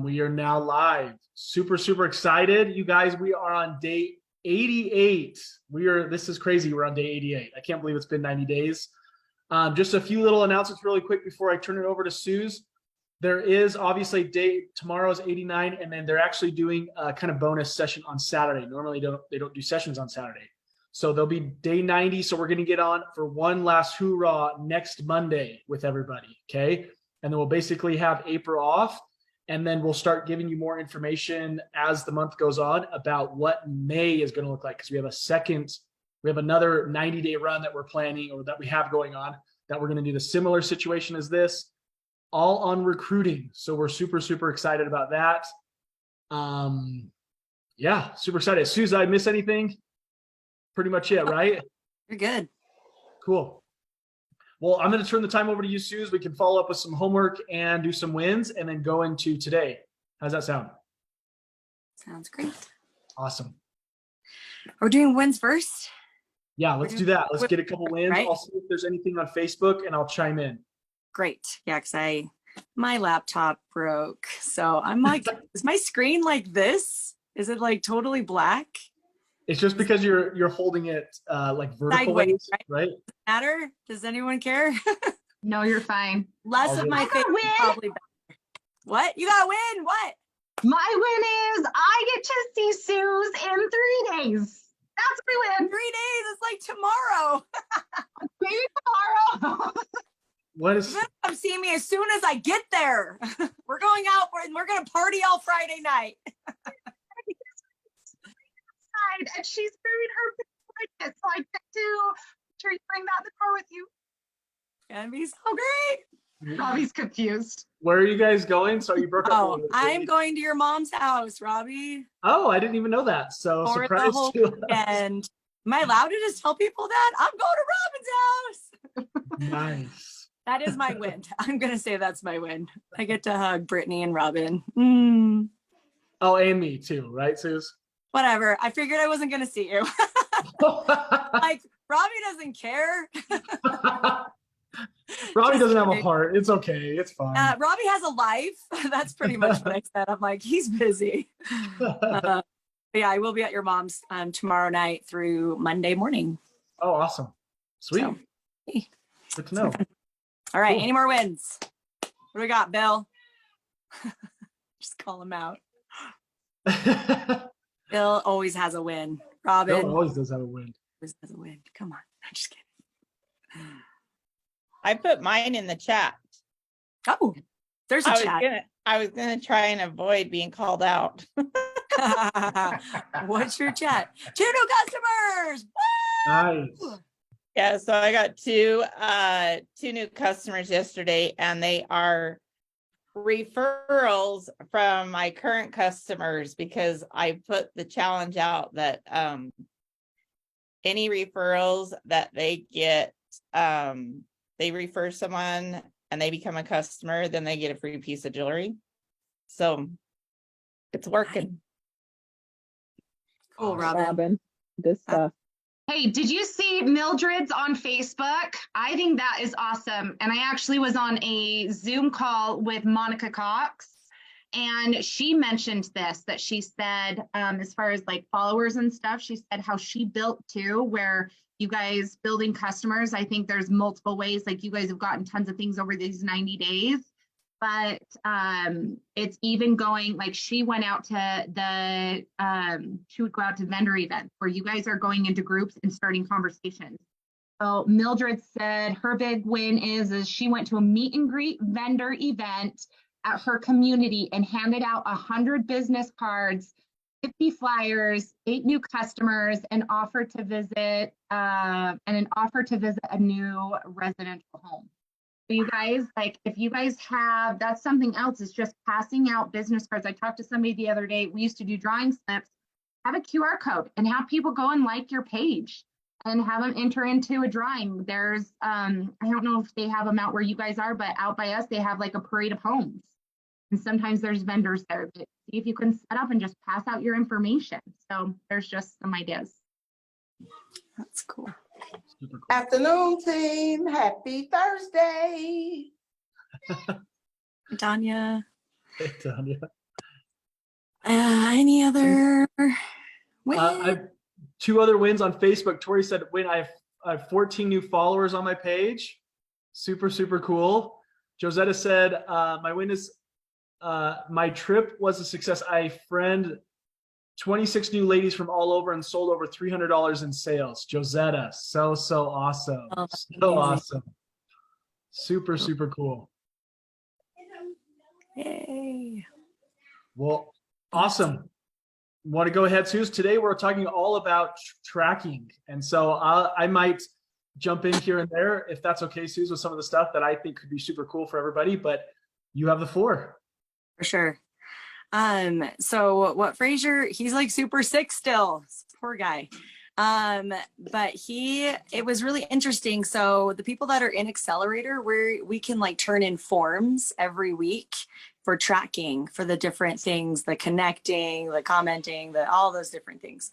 We are now live. Super, super excited. You guys, we are on day 88. This is crazy. We're on day 88. I can't believe it's been 90 days. Just a few little announcements really quick before I turn it over to Suze. There is obviously tomorrow is 89, and then they're actually doing a kind of bonus session on Saturday. Normally they don't do sessions on Saturday. So there'll be day 90. So we're going to get on for one last hoorah next Monday with everybody. Okay. And then we'll basically have April off. And then we'll start giving you more information as the month goes on about what May is going to look like. Because we have another 90-day run that we're planning or that we have going on that we're going to do the similar situation as this, all on recruiting. So we're super, super excited about that. Yeah, super excited. Suze, I miss anything? Pretty much it, right? You're good. Cool. Well, I'm going to turn the time over to you, Suze. We can follow up with some homework and do some wins and then go into today. How's that sound? Sounds great. Awesome. We're doing wins first? Yeah, let's do that. Let's get a couple wins. Right? I'll see if there's anything on Facebook and I'll chime in. Great. Yeah, because my laptop broke. So I'm like, is my screen like this? Is it like totally black? It's just because you're holding it like vertical sideways, right? Does it matter? Does anyone care? No, you're fine. Less of my face is probably better. What? You got to win? What? My win is I get to see Suze in 3 days. That's my win. 3 days. It's like tomorrow. Maybe tomorrow. You're gonna come see me as soon as I get there. We're going out and we're going to party all Friday night. And she's buried her blanket, so I get to bring that in the car with you. Gonna be so great. Robbie's confused. Where are you guys going? So you broke up. Oh, I'm going to your mom's house, Robbie. Oh, I didn't even know that. So For surprise the whole weekend. Am I allowed to just tell people that? I'm going to Robin's house. Nice. That is my win. I'm gonna say that's my win. I get to hug Brittany and Robin. Oh, and me too, right, Suze? Whatever. I figured I wasn't gonna see you. Like, Robbie doesn't care. Robbie doesn't have a heart. It's okay. It's fine. Robbie has a life. That's pretty much what I said. I'm like, he's busy. Yeah, I will be at your mom's tomorrow night through Monday morning. Oh, awesome. Sweet. So, hey. Good to know. All right. Cool. Any more wins? What do we got, Bill? Just call him out. Bill always has a win. Robin Bill always does have a win. always has a win. Come on. I'm just kidding. I put mine in the chat. Oh, there's a chat. I was gonna try and avoid being called out. What's your chat? 2 new customers. Woo! Nice. Yeah, so I got two new customers yesterday, and they are referrals from my current customers because I put the challenge out that any referrals that they get, they refer someone and they become a customer, then they get a free piece of jewelry. So it's working. Cool, Robin. Good stuff. Hey, did you see Mildred's on Facebook? I think that is awesome. And I actually was on a Zoom call with Monica Cox, and she mentioned this, that she said, as far as like followers and stuff, she said how she built too, where you guys building customers. I think there's multiple ways, like you guys have gotten tons of things over these 90 days. But it's even going, like she went out to she would go out to vendor events where you guys are going into groups and starting conversations. So Mildred said her big win is she went to a meet and greet vendor event at her community and handed out 100 business cards, 50 flyers, 8 new customers, and offered to visit a new residential home. So you guys, like, if you guys have, that's something else, is just passing out business cards. I talked to somebody the other day. We used to do drawing slips. Have a QR code and have people go and like your page and have them enter into a drawing. There's, I don't know if they have them out where you guys are, but out by us, they have like a parade of homes. And sometimes there's vendors there. But see if you can set up and just pass out your information. So there's just some ideas. That's cool. Super cool. Afternoon, team. Happy Thursday. Tanya. Tanya. Any other win? I have 2 other wins on Facebook. Tori said, "Win! I have 14 new followers on my page. Super, super cool." Josetta said, "My win is my trip was a success. I friend 26 new ladies from all over and sold over $300 in sales." Josetta, so awesome. Oh, that's So amazing. awesome. Super, super cool. Yay. Well, awesome. Want to go ahead, Suze? Today we're talking all about tracking. And so I might jump in here and there if that's okay, Suze, with some of the stuff that I think could be super cool for everybody, but you have the floor. For sure. So what Fraser, he's like super sick still, poor guy. But it was really interesting. So the people that are in Accelerator, we can like turn in forms every week for tracking for the different things, the connecting, the commenting, all those different things.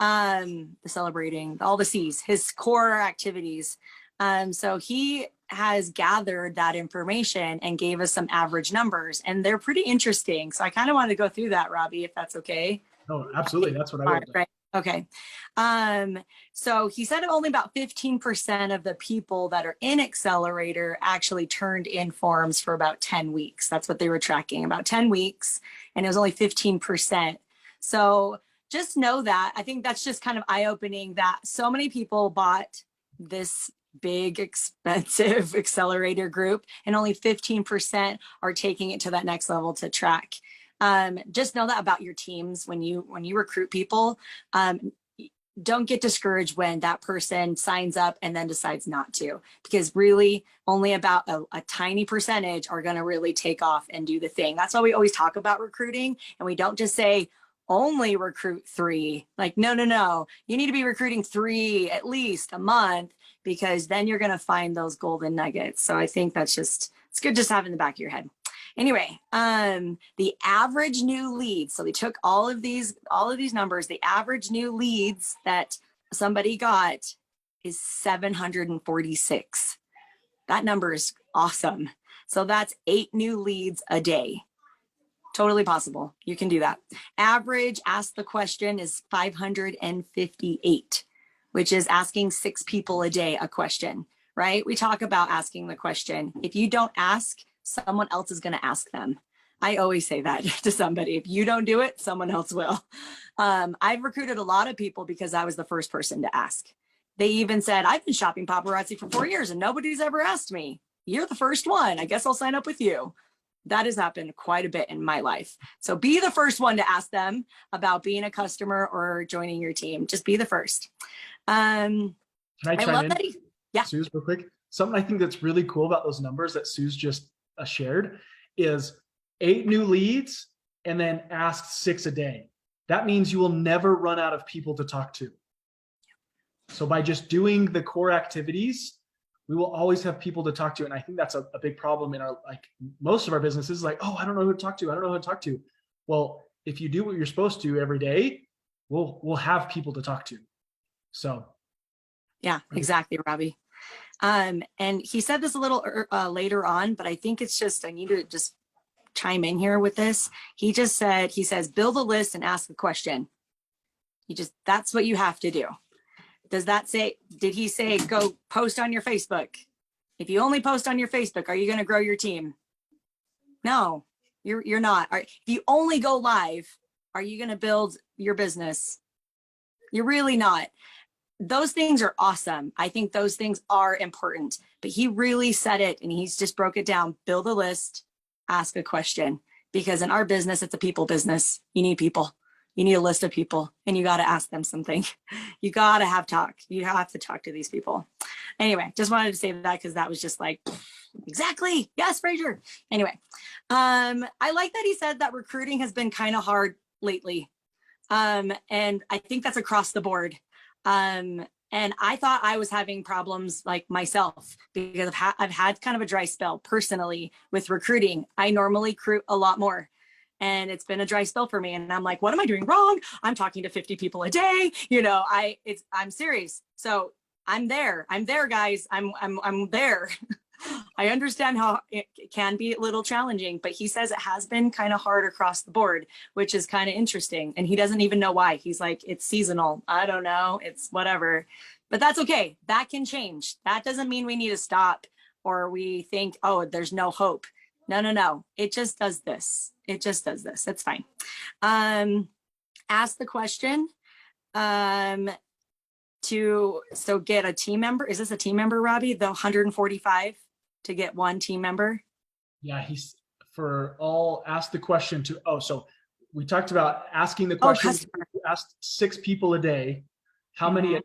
The celebrating, all the C's, his core activities. So he has gathered that information and gave us some average numbers, and they're pretty interesting. So I kind of want to go through that, Robbie, if that's okay. Oh, absolutely. That's what I would. Right. Okay. So he said only about 15% of the people that are in Accelerator actually turned in forms for about 10 weeks. That's what they were tracking, about 10 weeks, and it was only 15%. So just know that. I think that's just kind of eye-opening that so many people bought this big, expensive Accelerator group, and only 15% are taking it to that next level to track. Just know that about your teams when you recruit people. Don't get discouraged when that person signs up and then decides not to, because really only about a tiny percentage are going to really take off and do the thing. That's why we always talk about recruiting, and we don't just say only recruit 3. Like, no. You need to be recruiting 3 at least a month, because then you're going to find those golden nuggets. So I think it's good just to have in the back of your head. Anyway, the average new leads. So they took all of these numbers. The average new leads that somebody got is 746. That number is awesome. So that's 8 new leads a day. Totally possible. You can do that. Average ask the question is 558, which is asking 6 people a day a question, right? We talk about asking the question. If you don't ask, someone else is going to ask them. I always say that to somebody. If you don't do it, someone else will. I've recruited a lot of people because I was the first person to ask. They even said, I've been shopping paparazzi for 4 years and nobody's ever asked me. You're the first one. I guess I'll sign up with you. That has happened quite a bit in my life. So be the first one to ask them about being a customer or joining your team. Just be the first. Can I chime love in? that yeah. Suze, real quick. Something I think that's really cool about those numbers that Suze just shared is 8 new leads and then ask 6 a day. That means you will never run out of people to talk to. So by just doing the core activities, we will always have people to talk to. And I think that's a big problem in our, like most of our businesses, like, oh, I don't know who to talk to. I don't know who to talk to. Well, if you do what you're supposed to every day, we'll have people to talk to. So. Yeah, exactly, Robbie. And he said this a little later on, but I think it's just, I need to just chime in here with this. He says, build a list and ask a question. That's what you have to do. Did he say, go post on your Facebook? If you only post on your Facebook, are you going to grow your team? No, you're not. If you only go live, are you going to build your business? You're really not. Those things are awesome. I think those things are important, but he really said it and he's just broke it down. Build a list, ask a question, because in our business, it's a people business. You need people. You need a list of people and you got to ask them something. You got to have talk. You have to talk to these people. Anyway, just wanted to say that because that was just like, exactly. Yes, Fraser. Anyway, I like that he said that recruiting has been kind of hard lately. And I think that's across the board. And I thought I was having problems like myself because I've had kind of a dry spell personally with recruiting. I normally recruit a lot more. And it's been a dry spell for me. And I'm like, what am I doing wrong? I'm talking to 50 people a day. I'm serious. So I'm there, guys. I'm there. I understand how it can be a little challenging, but he says it has been kind of hard across the board, which is kind of interesting. And he doesn't even know why. He's like, it's seasonal. I don't know. It's whatever. But that's okay. That can change. That doesn't mean we need to stop or we think, oh, there's no hope. No, no, no. It just does this. It just does this. It's fine. Ask the question so get a team member. Is this a team member, Robbie? The 145 to get one team member? Yeah, ask the question so we talked about asking the question. Asked 6 people a day. How many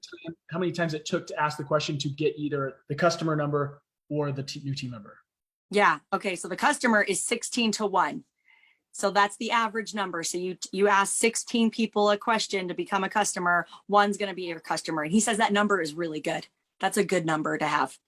times it took to ask the question to get either the customer number or the new team member? Yeah. Okay. So the customer is 16 to 1. So that's the average number. So you ask 16 people a question to become a customer, one's going to be your customer. And he says that number is really good. That's a good number to have,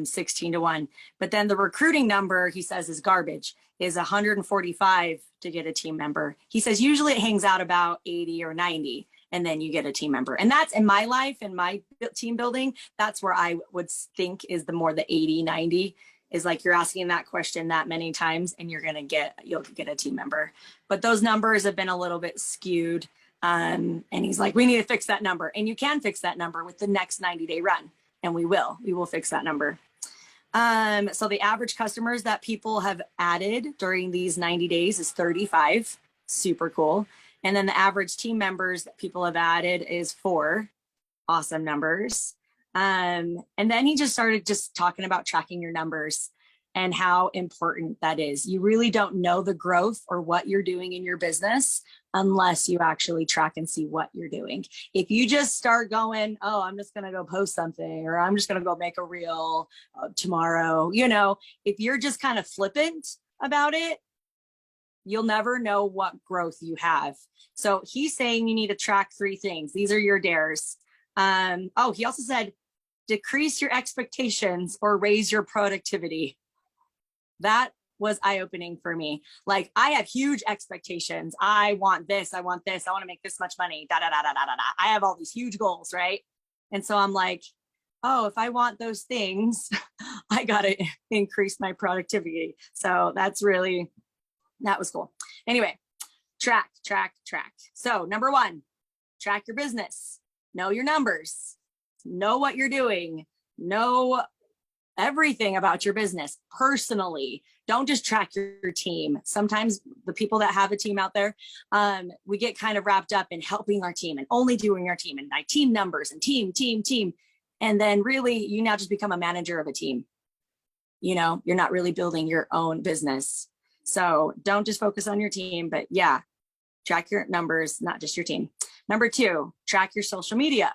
16 to 1. But then the recruiting number, he says, is garbage, is 145 to get a team member. He says usually it hangs out about 80 or 90, and then you get a team member. And that's in my life, in my team building, that's where I would think is the 80, 90. Is like you're asking that question that many times and you'll get a team member. But those numbers have been a little bit skewed. And he's like, we need to fix that number. And you can fix that number with the next 90-day run. And we will fix that number. So the average customers that people have added during these 90 days is 35. Super cool. And then the average team members that people have added is 4. Awesome numbers. And then he just started talking about tracking your numbers and how important that is. You really don't know the growth or what you're doing in your business unless you actually track and see what you're doing. If you just start going, oh, I'm just going to go post something, or I'm just going to go make a reel tomorrow, if you're just kind of flippant about it, you'll never know what growth you have. So he's saying you need to track 3 things. These are your dares. He also said, decrease your expectations or raise your productivity. That was eye-opening for me. Like, I have huge expectations. I want this. I want to make this much money. Da, da, da, da, da, da. I have all these huge goals, right? And so I'm like, oh, if I want those things, I got to increase my productivity. So that was cool. Anyway, track. So number 1, track your business. Know your numbers. Know what you're doing. Know everything about your business personally. Don't just track your team. Sometimes the people that have a team out there, we get kind of wrapped up in helping our team and only doing our team and my team numbers and team. And then really you now just become a manager of a team. You're not really building your own business. So don't just focus on your team, but yeah, track your numbers, not just your team. Number 2, track your social media.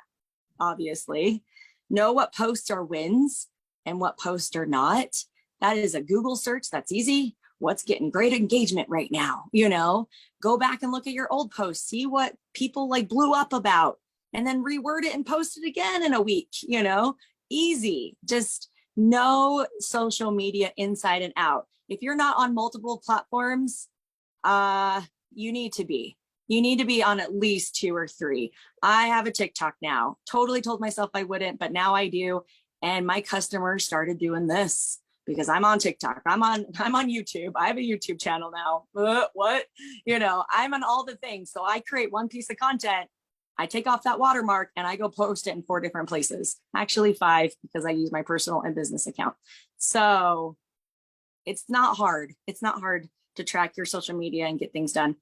Obviously, know what posts are wins and what posts are not. That is a Google search. That's easy. What's getting great engagement right now? Go back and look at your old posts, see what people blew up about, and then reword it and post it again in a week. Easy. Just know social media inside and out. If you're not on multiple platforms, you need to be. You need to be on at least 2 or 3. I have a TikTok now. Totally told myself I wouldn't, but now I do. And my customers started doing this because I'm on TikTok. I'm on YouTube. I have a YouTube channel now. What? I'm on all the things. So I create one piece of content. I take off that watermark and I go post it in 4 different places. Actually 5, because I use my personal and business account. So it's not hard. It's not hard to track your social media and get things done.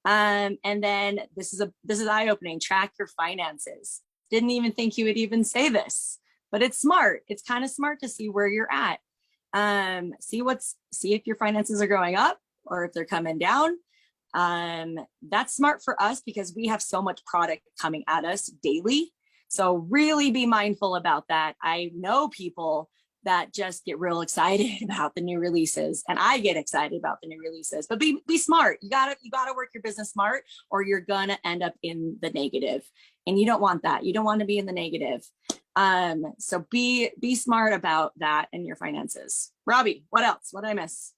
And then this is eye-opening. Track your finances. Didn't even think you would even say this, but it's smart. It's kind of smart to see where you're at. See if your finances are going up or if they're coming down. That's smart for us because we have so much product coming at us daily. So really be mindful about that. I know people that just get real excited about the new releases, and I get excited about the new releases, but be smart. You gotta work your business smart or you're gonna end up in the negative, and you don't want that. You don't want to be in the negative. So be smart about that and your finances. Robbie, what else? What did I miss?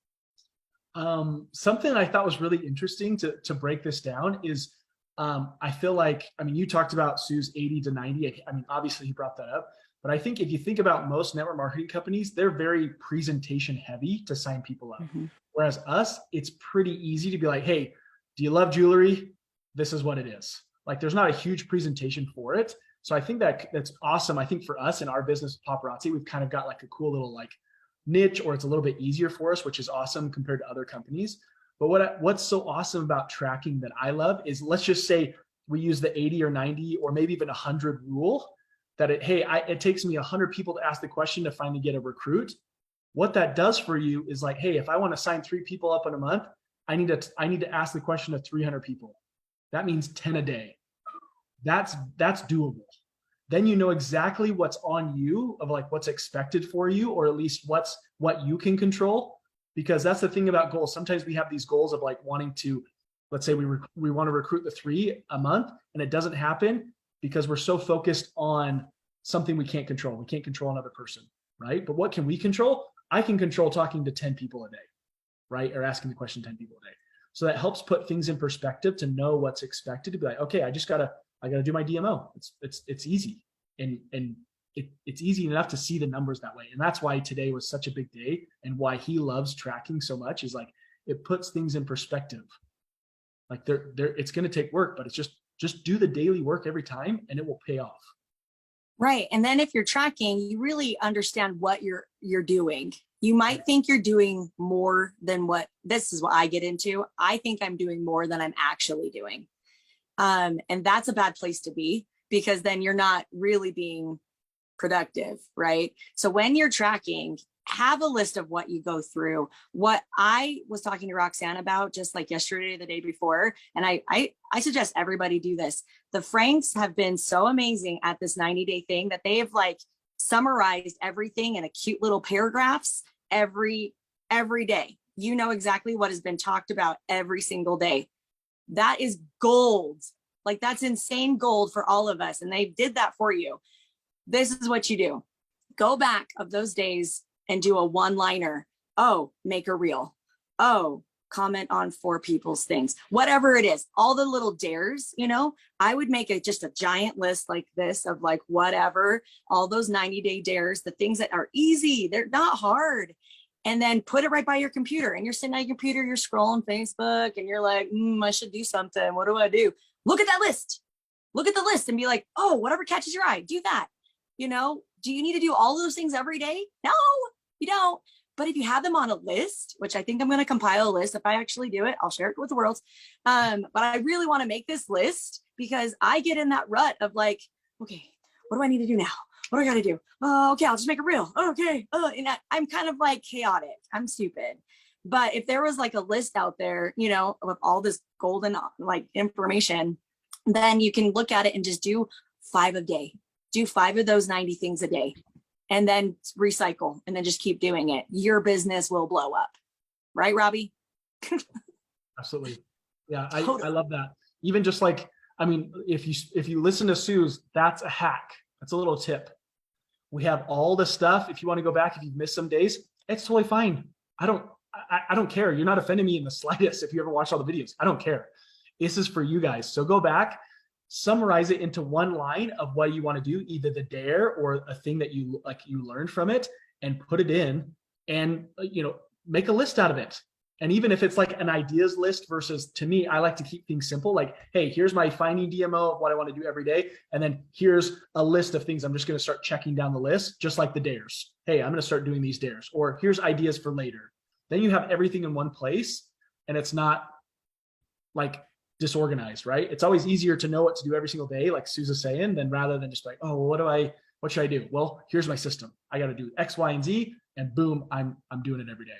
Something I thought was really interesting to break this down is, I feel like, you talked about Sue's 80 to 90. Obviously he brought that up, But I think if you think about most network marketing companies, they're very presentation heavy to sign people up. Mhm. Whereas us, it's pretty easy to be like, hey, do you love jewelry? This is what it is. Like there's not a huge presentation for it. So I think that's awesome. I think for us in our business with Paparazzi, we've kind of got like a cool little like niche, or it's a little bit easier for us, which is awesome compared to other companies. But what's so awesome about tracking that I love is, let's just say we use the 80 or 90 or maybe even 100 rule, that it takes me 100 people to ask the question to finally get a recruit. What that does for you is like, hey, if I want to sign 3 people up in a month, I need to ask the question to 300 people. That means 10 a day. That's doable. Then you know exactly what's on you, of like what's expected for you, or at least what you can control. Because that's the thing about goals. Sometimes we have these goals of like wanting to, let's say we want to recruit the 3 a month, and it doesn't happen because we're so focused on something we can't control. We can't control another person, right? But what can we control? I can control talking to 10 people a day, right? Or asking the question 10 people a day. So that helps put things in perspective, to know what's expected, to be like, okay, I gotta do my DMO. It's easy. And it's easy enough to see the numbers that way. And that's why today was such a big day, and why he loves tracking so much, is like, it puts things in perspective. Like it's going to take work, but it's just do the daily work every time, and it will pay off. Right. And then if you're tracking, you really understand what you're doing. You might think you're doing more than this is what I get into. I think I'm doing more than I'm actually doing. And that's a bad place to be, because then you're not really being productive, right? So when you're tracking, have a list of what you go through. What I was talking to Roxanne about just like yesterday, the day before, and I suggest everybody do this. The Franks have been so amazing at this 90-day thing that they have like summarized everything in a cute little paragraphs every day. You know exactly what has been talked about every single day. That is gold. Like that's insane gold for all of us. And they did that for you. This is what you do. Go back of those days and do a one-liner. Oh, make a reel. Oh, comment on 4 people's things. Whatever it is, all the little dares, I would make just a giant list like this of like whatever, all those 90-day dares, the things that are easy, they're not hard. And then put it right by your computer. And you're sitting at your computer, you're scrolling Facebook, and you're like, I should do something. What do I do? Look at that list. Look at the list and be like, oh, whatever catches your eye, do that. Do you need to do all those things every day? No, you don't. But if you have them on a list, which I think I'm going to compile a list. If I actually do it, I'll share it with the world. But I really want to make this list, because I get in that rut of like, okay, what do I need to do now? What do I got to do? Oh, okay, I'll just make a reel. Okay. And I'm kind of like chaotic. I'm stupid. But if there was like a list out there, with all this golden like information, then you can look at it and just do 5 a day. Do 5 of those 90 things a day, and then recycle, and then just keep doing it. Your business will blow up. Right, Robbie? Absolutely. Yeah, I love that. Even just like, if you listen to Sue's, that's a hack. That's a little tip. We have all the stuff. If you want to go back, if you've missed some days, it's totally fine. I don't care. You're not offending me in the slightest if you ever watch all the videos. I don't care. This is for you guys. So go back, summarize it into one line of what you want to do, either the dare or a thing that you learned from it, and put it in, and make a list out of it. And even if it's like an ideas list versus, to me, I like to keep things simple. Like, hey, here's my finding DMO of what I want to do every day. And then here's a list of things I'm just going to start checking down the list, just like the dares. Hey, I'm going to start doing these dares, or here's ideas for later. Then you have everything in one place, and it's not like disorganized, right? It's always easier to know what to do every single day, like Sue's saying, than rather than just like, oh, well, what should I do? Well, here's my system. I got to do X, Y, and Z, and boom, I'm doing it every day.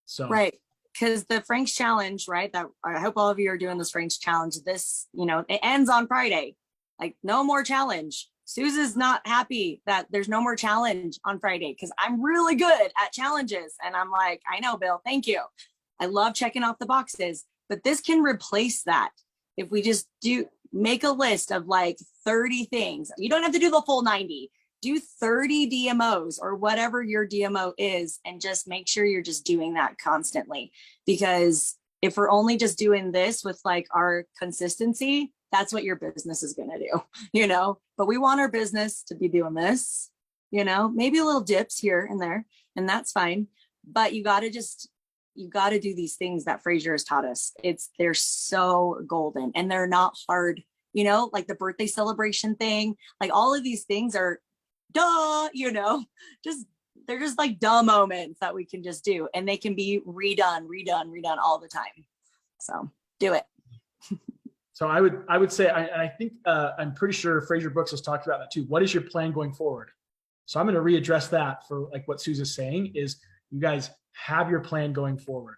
So right. Because the Frank's challenge, right? That I hope all of you are doing this Frank's challenge. This, it ends on Friday. Like, no more challenge. Susan's not happy that there's no more challenge on Friday, because I'm really good at challenges. And I'm like, I know, Bill, thank you. I love checking off the boxes, but this can replace that. If we just make a list of like 30 things, you don't have to do the full 90. Do 30 DMOs or whatever your DMO is, and just make sure you're just doing that constantly. Because if we're only just doing this with like our consistency, that's what your business is going to do, But we want our business to be doing this you know, maybe a little dips here and there, and that's fine. But you got to do these things that Fraser has taught us. They're so golden and they're not hard, you know, like the birthday celebration thing, like all of these things are duh, you know, they're just like duh moments that we can just do, and they can be redone all the time. So do it. So I would say, I think I'm pretty sure Fraser Brooks has talked about that too. What is your plan going forward? So I'm going to readdress that for like what Sue's saying is you guys have your plan going forward,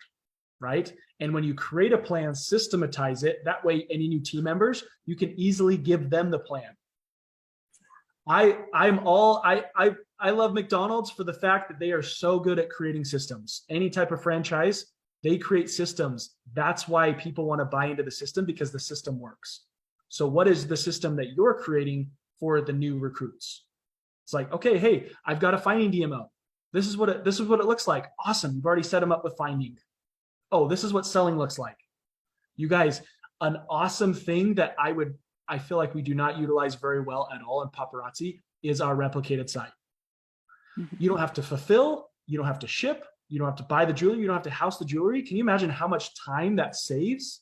right? And when you create a plan, systematize it. That way, any new team members, you can easily give them the plan. I love McDonald's for the fact that they are so good at creating systems. Any type of franchise, they create systems. That's why people want to buy into the system, because the system works. So what is the system that you're creating for the new recruits? It's like, okay, hey, I've got a finding DMO. This is what it looks like. Awesome. You've already set them up with finding. Oh, this is what selling looks like. You guys, an awesome thing that I feel like we do not utilize very well at all in Paparazzi is our replicated site. You don't have to fulfill, you don't have to ship, you don't have to buy the jewelry, you don't have to house the jewelry. Can you imagine how much time that saves?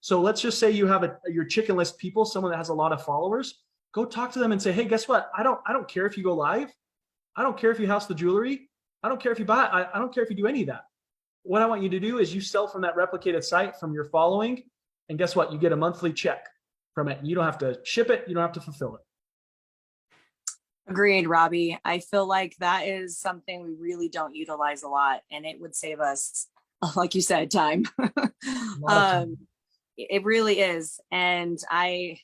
So let's just say you have your chicken list people, someone that has a lot of followers. Go talk to them and say, hey, guess what? I don't care if you go live. I don't care if you house the jewelry. I don't care if you buy, I don't care if you do any of that. What I want you to do is you sell from that replicated site from your following. And guess what? You get a monthly check from it. You don't have to ship it. You don't have to fulfill it. Agreed, Robbie. I feel like that is something we really don't utilize a lot, and it would save us, like you said, time. It really is. And I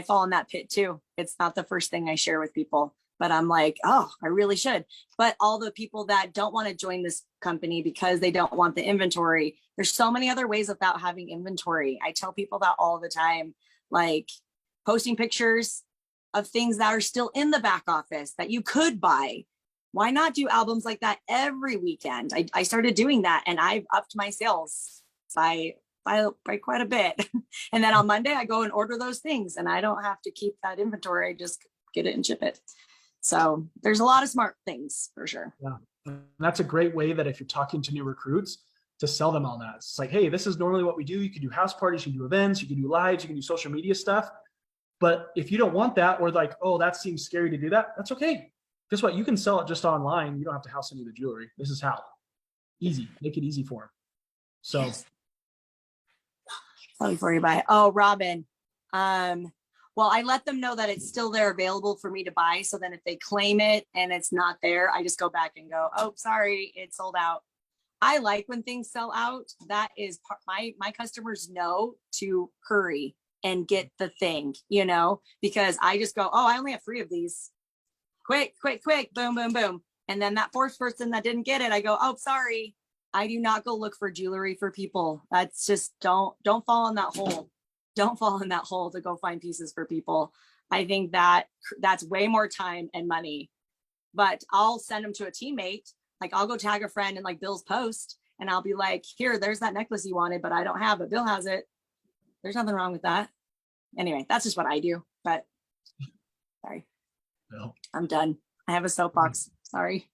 fall in that pit too. It's not the first thing I share with people, but I'm like, oh, I really should. But all the people that don't want to join this company because they don't want the inventory, there's so many other ways without having inventory. I tell people that all the time, like posting pictures of things that are still in the back office that you could buy. Why not do albums like that every weekend? I started doing that, and I've upped my sales by quite a bit. And then on Monday, I go and order those things, and I don't have to keep that inventory. I just get it and ship it. So there's a lot of smart things for sure. Yeah. And that's a great way that if you're talking to new recruits, to sell them all that. It's like, hey, this is normally what we do. You can do house parties, you can do events, you can do lives, you can do social media stuff. But if you don't want that, or like, oh, that seems scary to do that, that's okay. Guess what? You can sell it just online. You don't have to house any of the jewelry. This is how. Easy. Make it easy for them. So. Yes. Before you buy. Oh, Robin. Well, I let them know that it's still there available for me to buy. So then if they claim it and it's not there, I just go back and go, oh, sorry, it's sold out. I like when things sell out. That is my customers know to hurry and get the thing, you know, because I just go, oh, I only have 3 of these. Quick, boom, boom, boom. And then that 4th person that didn't get it, I go, oh, sorry. I do not go look for jewelry for people. That's just, don't fall in that hole. Don't fall in that hole to go find pieces for people. I think that's way more time and money, but I'll send them to a teammate. Like I'll go tag a friend in like Bill's post, and I'll be like, here, there's that necklace you wanted, but I don't have it. Bill has it. There's nothing wrong with that. Anyway, that's just what I do, but sorry. No. I'm done. I have a soapbox. Sorry.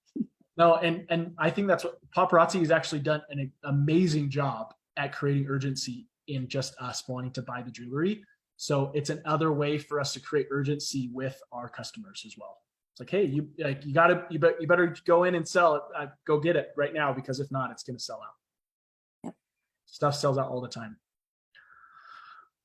No, and I think that's what Paparazzi has actually done an amazing job at creating urgency in just us wanting to buy the jewelry. So it's another way for us to create urgency with our customers as well. It's like, hey, you better go in and sell it. Go get it right now, because if not, it's going to sell out. Yep. Stuff sells out all the time.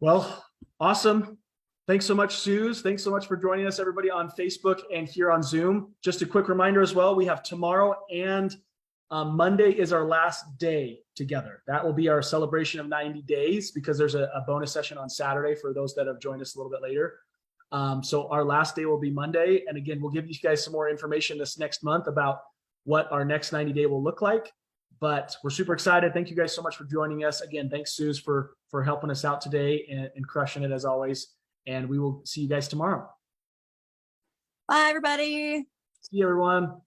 Well, awesome. Thanks so much, Suze. Thanks so much for joining us, everybody, on Facebook and here on Zoom. Just a quick reminder as well, we have tomorrow and Monday is our last day together. That will be our celebration of 90 days, because there's a bonus session on Saturday for those that have joined us a little bit later. So our last day will be Monday. And again, we'll give you guys some more information this next month about what our next 90 day will look like. But we're super excited. Thank you guys so much for joining us. Again, thanks, Suze, for helping us out today and crushing it as always. And we will see you guys tomorrow. Bye, everybody. See you, everyone.